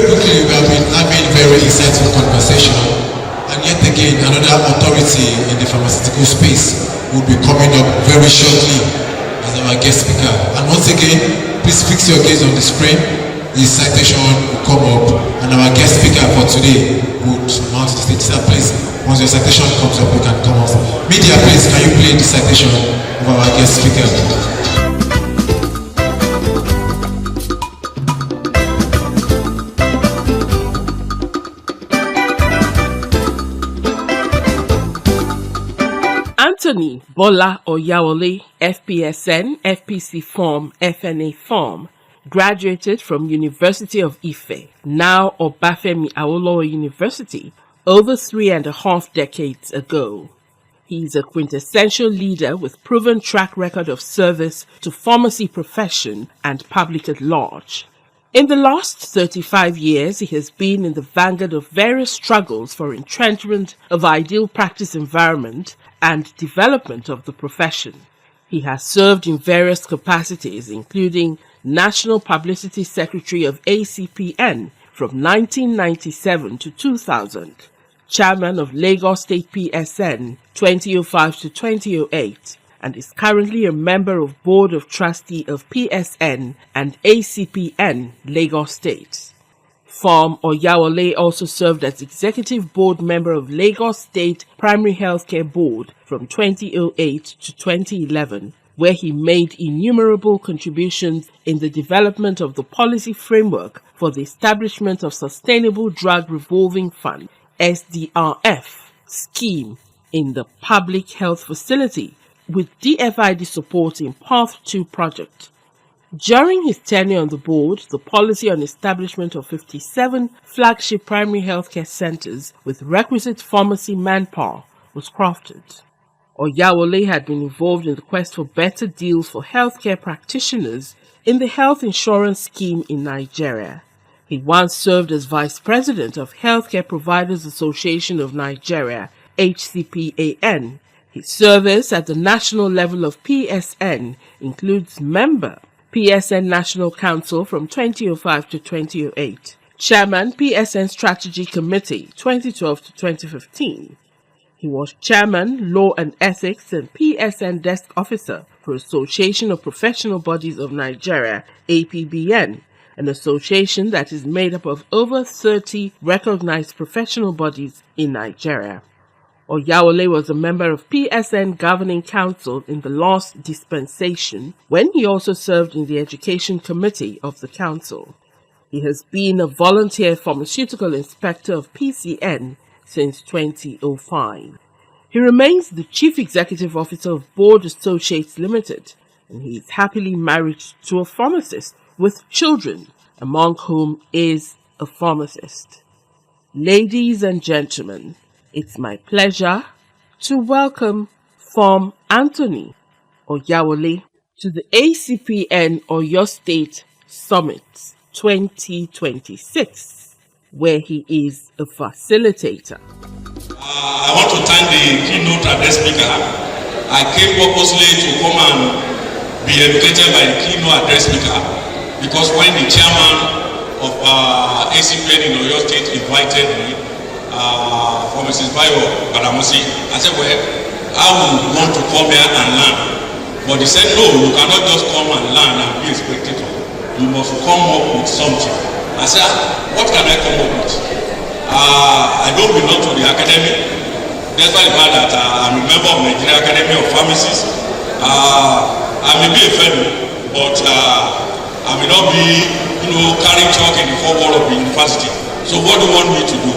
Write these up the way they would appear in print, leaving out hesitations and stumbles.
quickly, we have been having very insightful conversation, and yet again, another authority in the pharmaceutical space will be coming up very shortly as our guest speaker. And once again, please fix your gaze on the screen. The citation will come up, and our guest speaker for today would mount the stage. Sir, please, once your citation comes up, you can come off. Media, please, can you play the citation of our guest speaker? Anthony Bola Oyawole, FPSN, FPC Pharm, FNA Pharm, graduated from University of Ife, now Obafemi Awolowo University, over 3.5 decades ago. He is a quintessential leader with proven track record of service to pharmacy profession and public at large. In the last 35 years, he has been in the vanguard of various struggles for entrenchment of ideal practice environment and development of the profession. He has served in various capacities, including National Publicity Secretary of ACPN from 1997 to 2000, Chairman of Lagos State PSN 2005 to 2008, and is currently a member of Board of Trustee of PSN and ACPN Lagos State. Pharm Oyawole also served as Executive Board Member of Lagos State Primary Healthcare Board from 2008 to 2011, where he made innumerable contributions in the development of the policy framework for the establishment of Sustainable Drug Revolving Fund (SDRF) scheme in the public health facility, with DFID support in Path 2 project. During his tenure on the board, the policy on establishment of 57 flagship primary healthcare centers with requisite pharmacy manpower was crafted. Oyawole had been involved in the quest for better deals for healthcare practitioners in the health insurance scheme in Nigeria. He once served as Vice President of Healthcare Providers Association of Nigeria, ACPN. His service at the national level of PSN includes member PSN National Council from 2005 to 2008, Chairman PSN Strategy Committee 2012 to 2015. He was Chairman Law and Ethics and PSN Desk Officer for Association of Professional Bodies of Nigeria, APBN, an association that is made up of over 30 recognized professional bodies in Nigeria. Oyawole was a member of PSN Governing Council in the last dispensation, when he also served in the Education Committee of the Council. He has been a volunteer pharmaceutical inspector of PCN since 2005. He remains the Chief Executive Officer of Board Associates Limited, and he is happily married to a pharmacist with children, among whom is a pharmacist. Ladies and gentlemen, it's my pleasure to welcome Pharm Anthony Oyawole to the ACPN Oyo State Summit 2026, where he is a facilitator. I want to thank the keynote address speaker. I came purposely to come and be educated by the keynote address speaker, because when the chairman of ACPN in Oyo State invited me, for Mrs. Bayo Balamusi, I said, well, I would want to come here and learn. But he said, no, you cannot just come and learn and be a spectator. You must come up with something. I said, what can I come up with? I don't belong to the academy. Despite the fact that I'm a member of Nigeria Academy of Pharmacists. I may be a fellow, but I may not be, carrying chalk in the forward of the university. So what do you want me to do?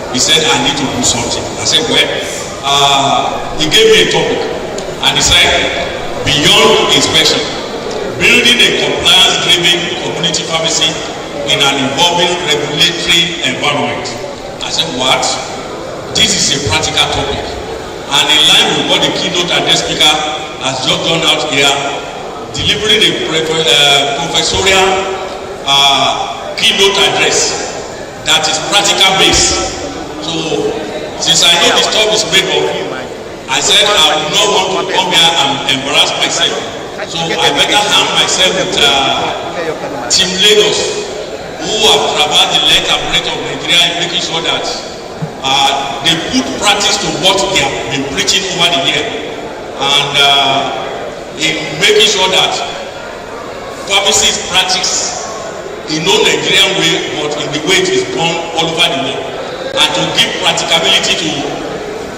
He said, I need to do something. I said, well, he gave me a topic, and he said, beyond inspection, building a compliance-driven community pharmacy in an evolving regulatory environment. I said, what? This is a practical topic. And in line with what the keynote address speaker has just done out here, delivering a professorial keynote address that is practical based. So, since I know this talk is made of you, I said I would not want to come here and embarrass myself. So I better arm myself with Team Lagos, who have traversed the length and breadth of Nigeria in making sure that they put practice to what they have been preaching over the year, and in making sure that pharmacy is practiced in no Nigerian way, but in the way it is done all over the world, and to give practicability to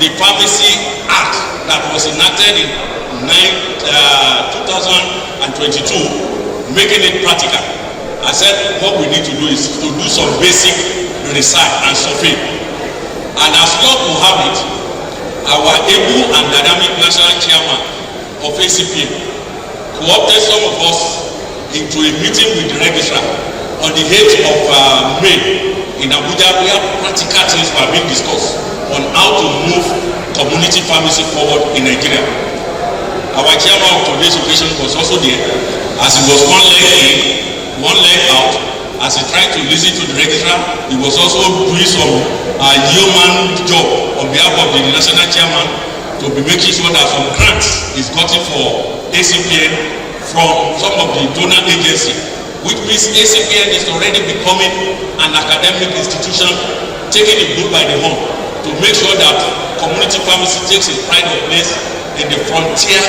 the Pharmacy Act that was enacted in 2022, making it practical. I said what we need to do is to do some basic research and survey. And as luck will have it, our able and dynamic national chairman of ACPN co-opted some of us into a meeting with the registrar on the 8th of May in Abuja, where practical things were being discussed on how to move community pharmacy forward in Nigeria. Our chairman of today's occasion was also there, as he was one leg in, one leg out. As he tried to listen to the registrar, he was also doing some yeoman job on behalf of the national chairman to be making sure that some grants is gotten for ACPN from some of the donor agency, which means ACPN is already becoming an academic institution, taking the bull by the horn to make sure that community pharmacy takes its pride of place in the frontier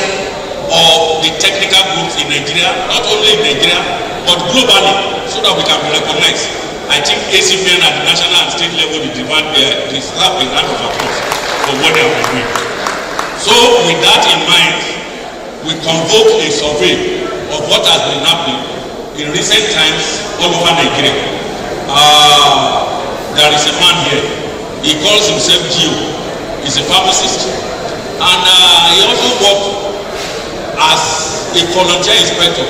of the technical groups in Nigeria, not only in Nigeria, but globally, so that we can be recognized. I think ACPN at the national and state level deserve a round of applause for what they have been doing. So with that in mind, we convoke a survey of what has been happening in recent times all over Nigeria. There is a man here, he calls himself Gio, he's a pharmacist, and he also works as a volunteer inspector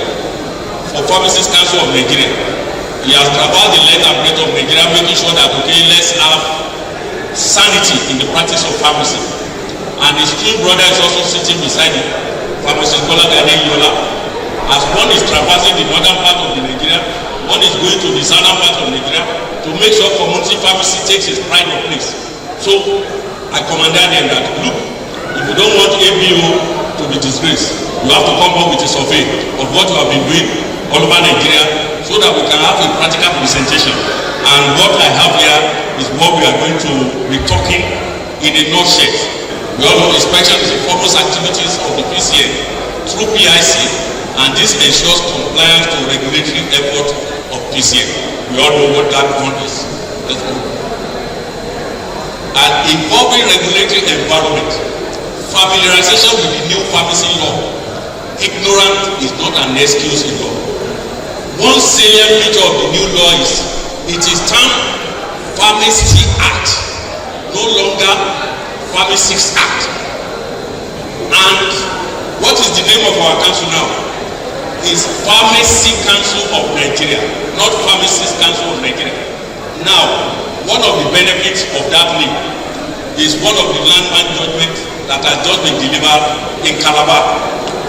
for Pharmacists Council of Nigeria. He has traversed the length and breadth of Nigeria, making sure that, okay, let's have sanity in the practice of pharmacy. And his twin brother is also sitting beside him, Pharmacist Bola Oyawole. As one is traversing the northern part of Nigeria, one is going to the southern part of Nigeria to make sure community pharmacy takes its pride of place. So I commanded them that, look, if you don't want ABO to be disgraced, you have to come up with a survey of what you have been doing all over Nigeria, so that we can have a practical presentation. And what I have here is what we are going to be talking in a nutshell. We all know inspection is the foremost activities of the PCN through PIC, and this ensures compliance to regulatory effort of PCN. We all know what that one is. Let's go. An evolving regulatory environment, familiarization with the new pharmacy law. Ignorance is not an excuse in law. One salient feature of the new law is it is termed Pharmacy Act, no longer Pharmacists Act. And what is the name of our council now? Is Pharmacy Council of Nigeria, not Pharmacists Council of Nigeria. Now, one of the benefits of that name is one of the landmark judgments that has just been delivered in Calabar,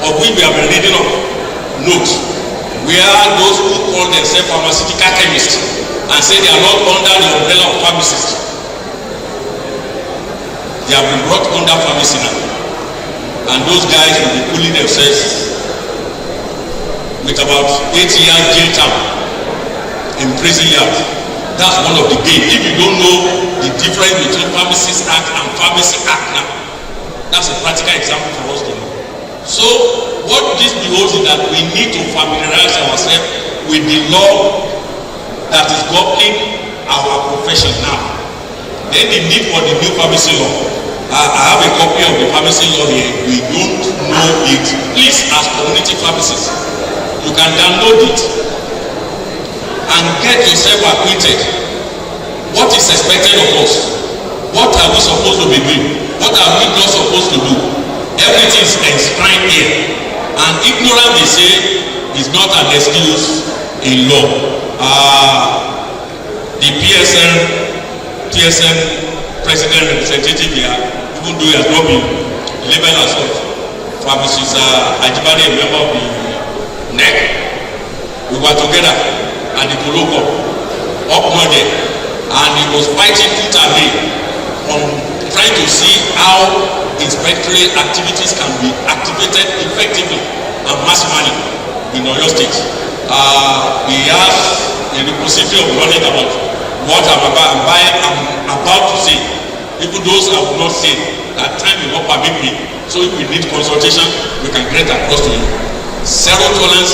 of which we have been reading of notes, where those who call themselves pharmaceutical chemists and say they are not under the umbrella of pharmacists, they have been brought under pharmacy now, and those guys will be pulling themselves with about 8 years jail term in prison yard. That's one of the gains. If you don't know the difference between Pharmacists Act and Pharmacy Act now, that's a practical example for us to know. So what this beholds is that we need to familiarize ourselves with the law that is governing our profession now. Then the need for the new pharmacy law. I have a copy of the pharmacy law here. We don't know it. Please, as community pharmacists, you can download it and get yourself acquainted. What is expected of us? What are we supposed to be doing? What are we not supposed to do? Everything is enshrined here. And ignorance, they say, is not an excuse in law. The TSN president representative here, even though he has not been labeled as such, Pharmacist Ajibade, a member of the NEC, we were together at the Boloko up Monday, and he was fighting tooth and nail on trying to see how inspectory activities can be activated effectively and maximally in Oyo State. He has in the position of knowledge about what I'm about to say. Even those I will not say, that time will not permit me. So if we need consultation, we can get across to you. Zero tolerance.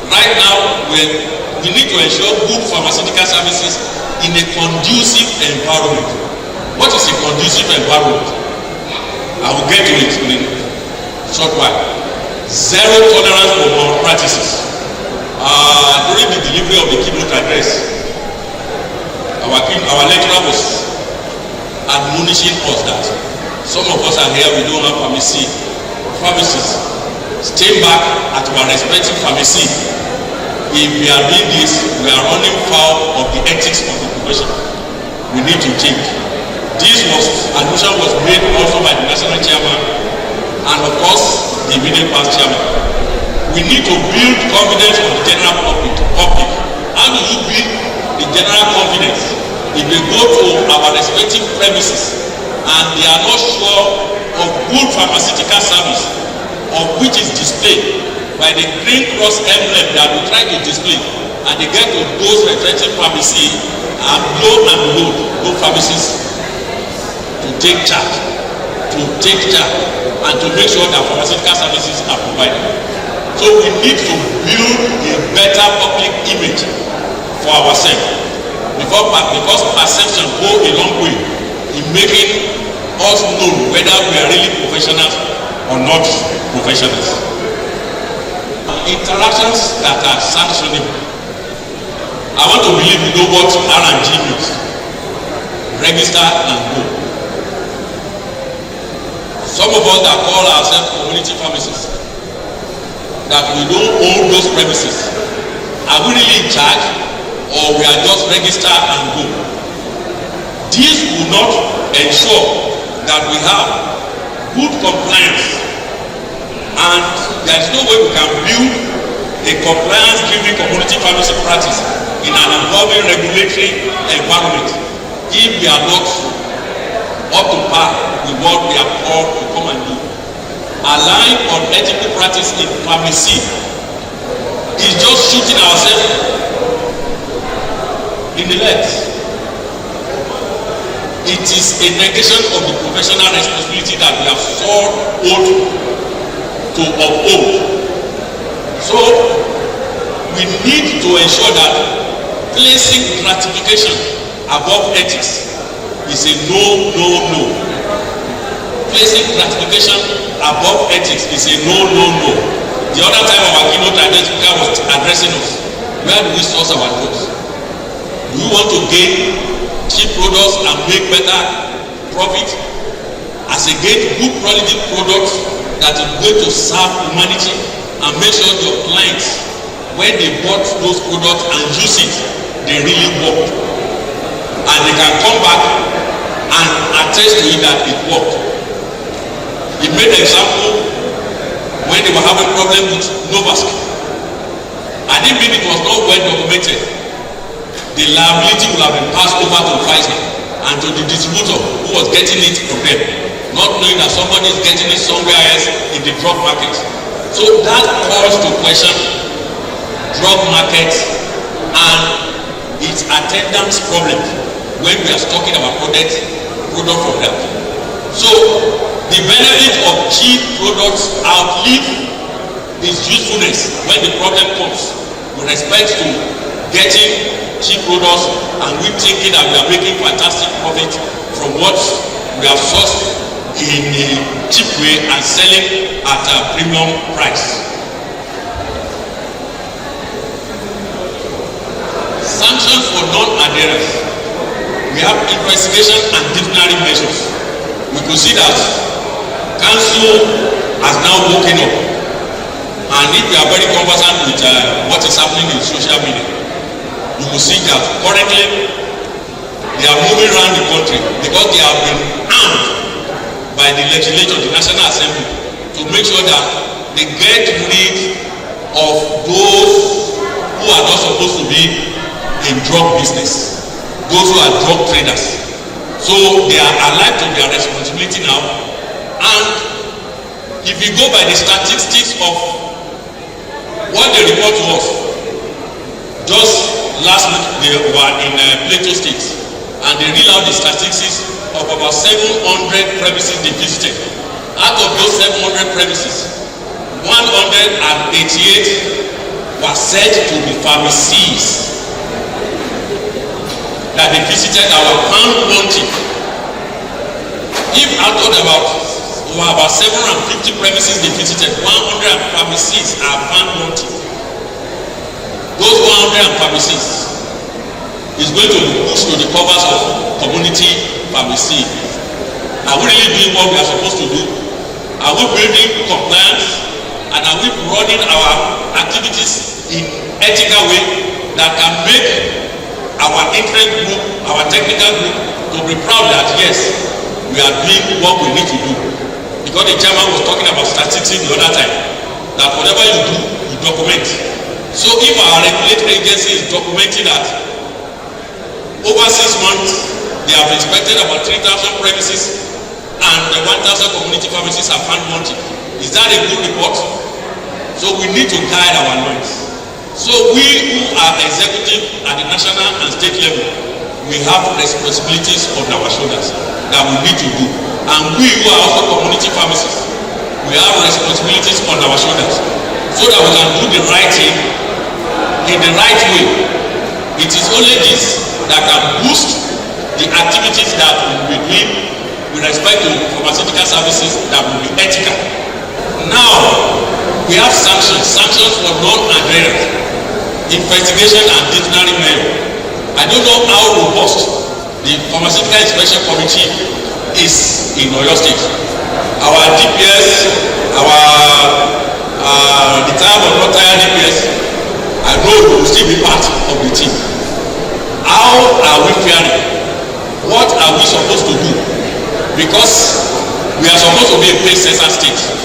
Right now, we need to ensure good pharmaceutical services in a conducive environment. What is a conducive environment? I will get to it in a short while. Zero tolerance for malpractices. During the delivery of the keynote address, our lecturer was admonishing us that some of us are here, we don't have pharmacies. Stay back at our respective pharmacy. If we are doing this, we are running foul of the ethics of the profession. We need to change. Admission was made also by the national chairman and of course the immediate past chairman. We need to build confidence of the general public. How do you build the general confidence? If they go to our respective premises and they are not sure of good pharmaceutical service, of which is displayed by the green cross emblem that we try to display, and they get to those respective pharmacies and load those pharmacies to take charge and to make sure that pharmaceutical services are provided. So we need to build a better public image for ourselves. Because perception go a long way in making us know whether we are really professionals or not professionals. Interactions that are sanctionable. I want to believe you know what R&G means. Register and go. Some of us that call ourselves community pharmacists, that we don't own those premises, are we really in charge? Or we are just register and go? This will not ensure that we have good compliance, and there is no way we can build a compliance-driven community pharmacy practice in an evolving regulatory environment if we are not up to par with what we are called to come and do. Relying on ethical practice in pharmacy is just shooting ourselves in the legs. It is a negation of the professional responsibility that we have sought to uphold. So we need to ensure that placing gratification above ethics is a no. Placing gratification above ethics is a no. The other time our keynote speaker was addressing us, where do we source our drugs? Do we want to gain cheap products and make better profit? As against good quality products that is going to serve humanity and make sure your clients, when they bought those products and use it, they really work. And they can come back and attest to it that it worked. He made an example when they were having problem with Novask. I didn't mean it was not well documented. The liability will have been passed over to Pfizer and to the distributor who was getting it from them, not knowing that somebody is getting it somewhere else in the drug market. So that calls to question drug market and its attendance problem when we are stocking our product from them. So the benefit of cheap products outlive its usefulness when the problem comes with respect to getting cheap products and we thinking that we are making fantastic profit from what we have sourced in a cheap way and selling at a premium price. Sanctions for non-adherence. We have investigation and disciplinary measures. We could see that council has now woken up, and if we are very conversant with what is happening in social media, you will see that currently they are moving around the country because they have been armed by the legislature, the National Assembly, to make sure that they get rid of those who are not supposed to be in drug business, those who are drug traders. So they are alive to their responsibility now. And if you go by the statistics of what they report to us, just last week they were in Plateau State, and they read out the statistics of about 700 premises they visited. Out of those 700 premises, 188 were said to be pharmacies that they visited that were found wanting. If out of about 750 premises they visited, 100 pharmacies are found wanting. Those 100 pharmacies is going to push to the covers of community pharmacy. Are we really doing what we are supposed to do? Are we building compliance? And are we running our activities in ethical way that can make our interest group, our technical group, to be proud that yes, we are doing what we need to do? Because the chairman was talking about statistics the other time, that whatever you do, you document. So if our regulatory agency is documenting that over 6 months they have inspected about 3,000 premises and the 1,000 community pharmacies are found wanting, is that a good report? So we need to guide our loins. So we who are executive at the national and state level, we have responsibilities on our shoulders that we need to do. And we who are also community pharmacists, we have responsibilities on our shoulders so that we can do the right thing in the right way. It is only this that can boost the activities that we will be doing with respect to pharmaceutical services that will be ethical. Now, we have sanctions for non-adherence, investigation and disciplinary measure. I don't know how robust the Pharmaceutical Inspection Committee is in Oyo State. Our DPS, our retired but not tired DPS, I know we will still be part of the team. How are we faring? What are we supposed to do? Because we are supposed to be a pace setter state.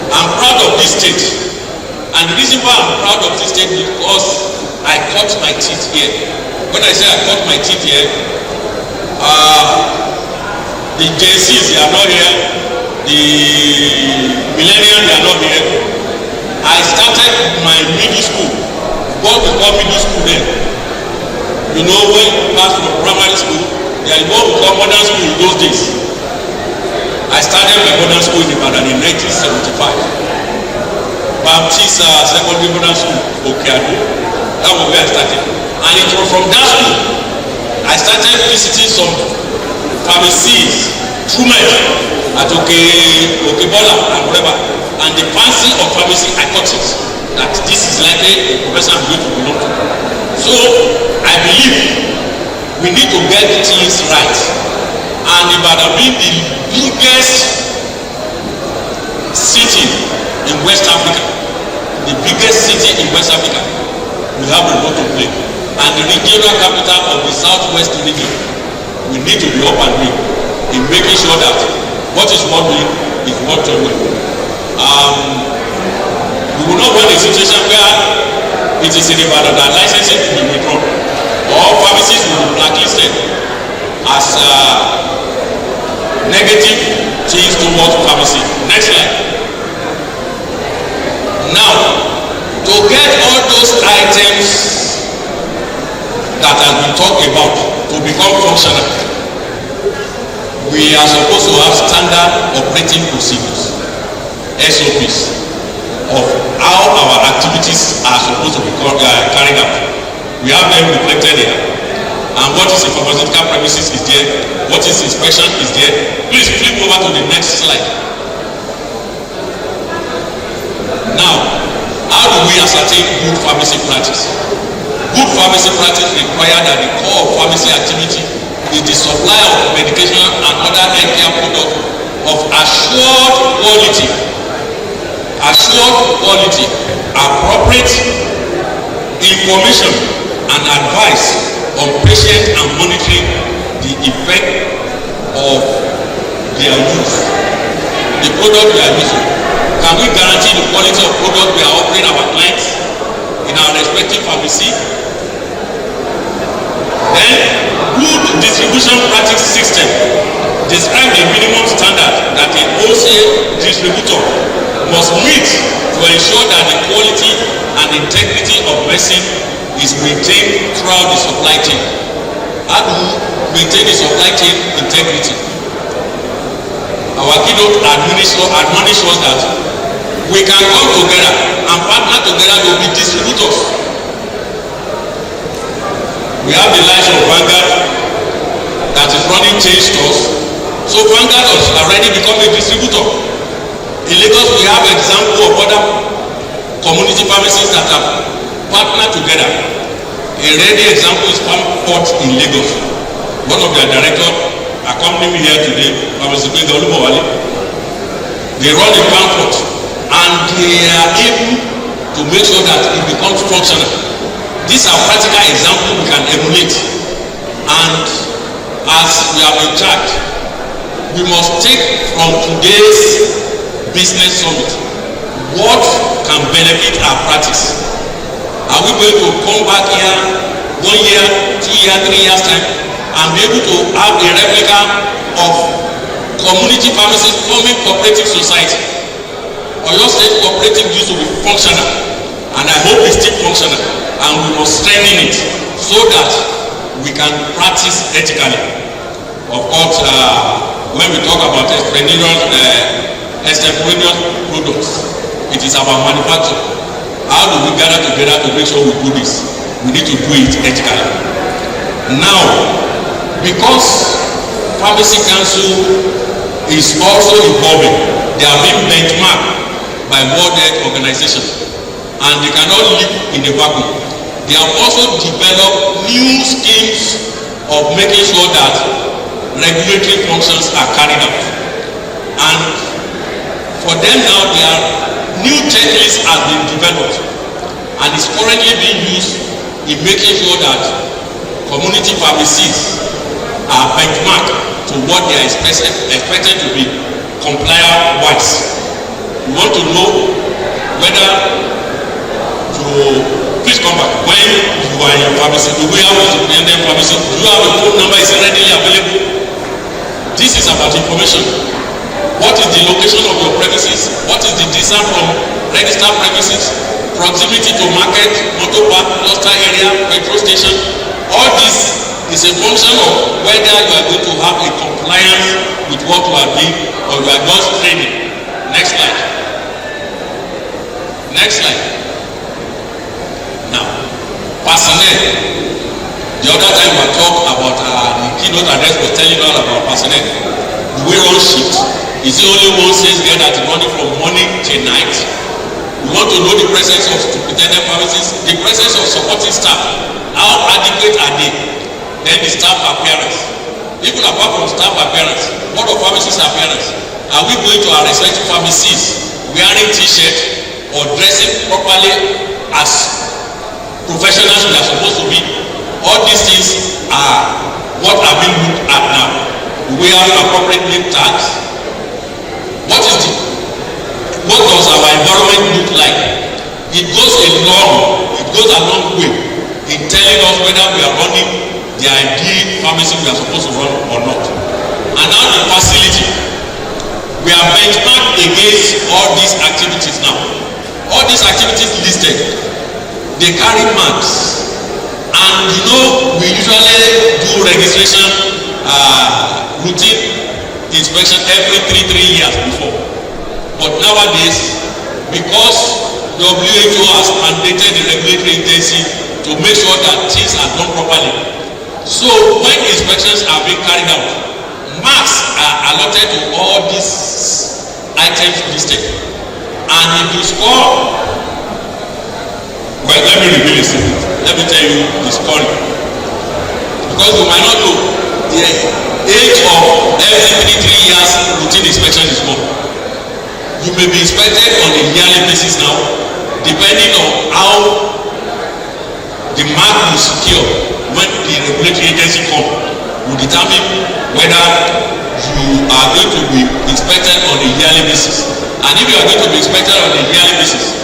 I'm proud of this state, and the reason why I'm proud of this state is because I cut my teeth here. When I say I cut my teeth here, the JCs, they are not here, the millennials, they are not here. I started my middle school, what we call middle school then. You know, when you pass from primary school, there is what we call modern school in those days. I started my modern school in Ibadan in 1975. Baptist Secondary Modern School, Okeado. That was where I started. And it was from that school I started visiting some pharmacies, Trumet, at Bola and whatever. And the fancy of pharmacy, I got it. That this is likely a professor I'm going to belong to. So I believe we need to get things right. And Ibadan being the biggest city in West Africa, we have a role to play. And the regional capital of the southwest region, we need to be up and doing in making sure that what is working is what done well. We will not want a situation where it is in Ibadan that licensing will be withdrawn or pharmacies will be blacklisted as negative things towards pharmacy. Next slide. Now, to get all those items that have been talked about to become functional, we are supposed to have standard operating procedures, SOPs, of how our activities are supposed to be carried out. We have them reflected here. And what is a pharmaceutical premises is there, what is inspection is there. Please flip over to the next slide. Now, how do we ascertain good pharmacy practice? Good pharmacy practice requires that the core of pharmacy activity is the supply of medication and other healthcare products of assured quality, appropriate information and advice on patient and monitoring the effect of their use. The product we are using. Can we guarantee the quality of product we are offering our clients in our respective pharmacy? Then, good distribution practice system describe the minimum standard that a wholesale distributor must meet to ensure that the quality and integrity of medicine is maintained throughout the supply chain. How do we maintain the supply chain integrity? Our keynote admonish us that we can come together and partner together to be distributors. We have the likes of Vanguard that is running chain stores. So Vanguard has already become a distributor. In Lagos, we have example of other community pharmacies that have partnered together. A ready example is Pharm in Lagos. One of their directors accompanying me here today, Bola Oyawole. They run a Pharm and they are able to make sure that it becomes functional. These are practical examples we can emulate. And as we have been charged, we must take from today's business summit what can benefit our practice. Are we going to come back here 1 year, 2 years, 3 years time and be able to have a replica of community pharmacies forming cooperative society? Oyo State cooperative used to be functional, and I hope it's still functional, and we must strengthen it so that we can practice ethically. Of course, when we talk about extemporaneous products, it is about manufacture. How do we gather together to make sure we do this? We need to do it ethically. Now, because Pharmacy Council is also evolving, they are being benchmarked by World Health Organization, and they cannot live in a vacuum. They have also developed new schemes of making sure that regulatory functions are carried out. And for them now, their new checklist has been developed and is currently being used in making sure that community pharmacies are benchmarked to what they are expected to be compliant-wise. We want to know whether to please come back when you are in your pharmacy. Do we have a independent pharmacy? Do you have a phone number? Is it readily available? This is about information. What is the location of your premises? What is the distance from registered premises? Proximity to market, motor park, cluster area, petrol station. All this is a function of whether you are going to have a compliance with what you are doing or you are just training. Next slide. Next slide. Now, personnel. The other time we talked about the keynote address was telling all about personnel. Do we run shift? Is it only one sales girl that is running from morning till night? We want to know the presence of superintendent pharmacists, the presence of supporting staff. How adequate are they? Then the staff appearance. Even apart from staff appearance, what of pharmacist appearance? Are we going to our respective pharmacies wearing t-shirt or dressing properly as professionals we are supposed to be? All these things are what are being looked at now. We have appropriate name tags. What does our environment look like? It goes a long way in telling us whether we are running the ideal pharmacy we are supposed to run or not. And now the facility. We are benchmarked against all these activities now. All these activities listed, they carry marks. And you know, we usually do registration routine inspection every 3 years before. But nowadays, because WHO has mandated the regulatory agency to make sure that things are done properly. So when inspections are being carried out, marks are allotted to all these items listed. And if you score, well, let me reveal a secret. Let me tell you the scoring. Because you might not know, the age of every 3 years routine inspection is gone. You may be inspected on a yearly basis now, depending on how the mark you secure when the regulatory agency comes will determine whether you are going to be inspected on a yearly basis. And if you are going to be inspected on a yearly basis,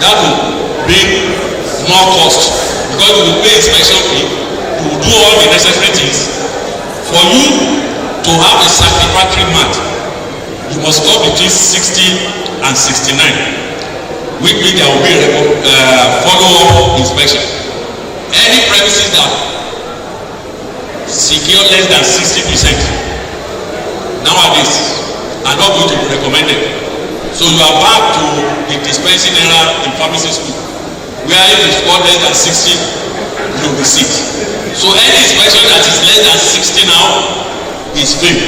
that will bring more cost because you will pay inspection fee, you will do all the necessary things. For you to have a satisfactory mark, you must score between 60 and 69. which means there will be a follow-up inspection. Any premises that secure less than 60% nowadays are not going to be recommended. So you are back to the dispensing era in pharmacy school, where if you score less than 60, you will be sick. So any inspection that is less than 60 now is failed.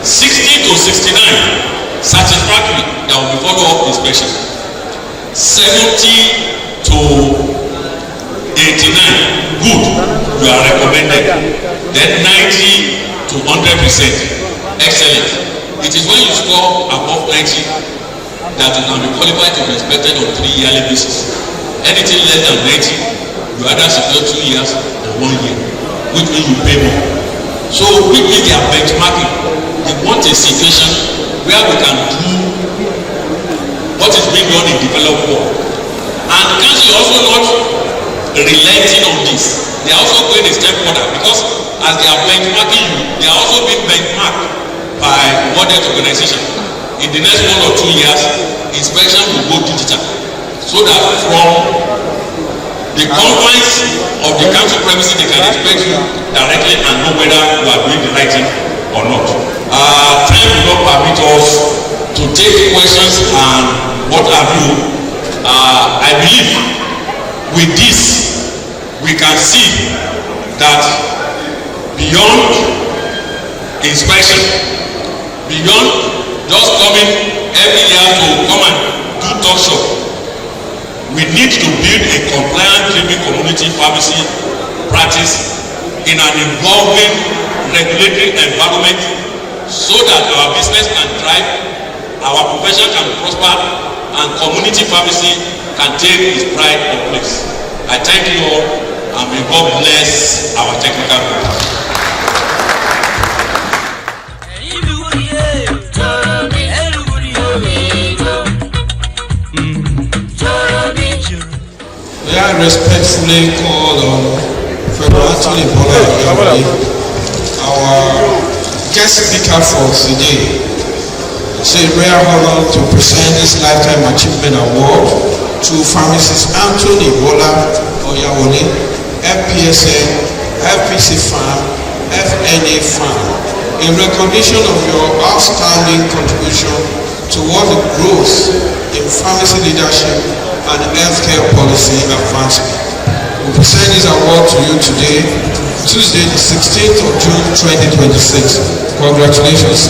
60 to 69, satisfactory, there will be follow-up inspection. 70 to 89, good, you are recommended. Then 90 to 100%, excellent. It is when you score above 90 that you can be qualified to be inspected on 3 yearly basis. Anything less than 90, you either secure 2 years or 1 year, which means you pay more. So which means they are benchmarking. They want a situation where we can do what is being done in developed world. And the council also not relenting on this. They are also going a step further, because as they are benchmarking you, they are also being benchmarked by World Health Organization. In the next 1 or 2 years, inspection will go digital, so that from the confines of the council premises, they can inspect you directly and know whether you are doing the right thing or not. Time will not permit us to take questions and what have you. I believe with this we can see that beyond inspection, beyond just coming every year to come and do talk show, we need to build a compliant drinking community pharmacy practice in an evolving regulatory environment, so that our business can thrive, our profession can prosper, and community pharmacy can take its pride of place. I thank you all, and may God bless our technical group. May I respectfully call on Federal Bola Oyawole, our guest speaker for today. It's a rare honor to present this Lifetime Achievement Award to pharmacist Anthony Bola Oyawole, FPSN, FPC Pharm, FNA Pharm, in recognition of your outstanding contribution toward the growth in pharmacy leadership and healthcare policy advancement. We present this award to you today, Tuesday the 16th of June 2026. Congratulations.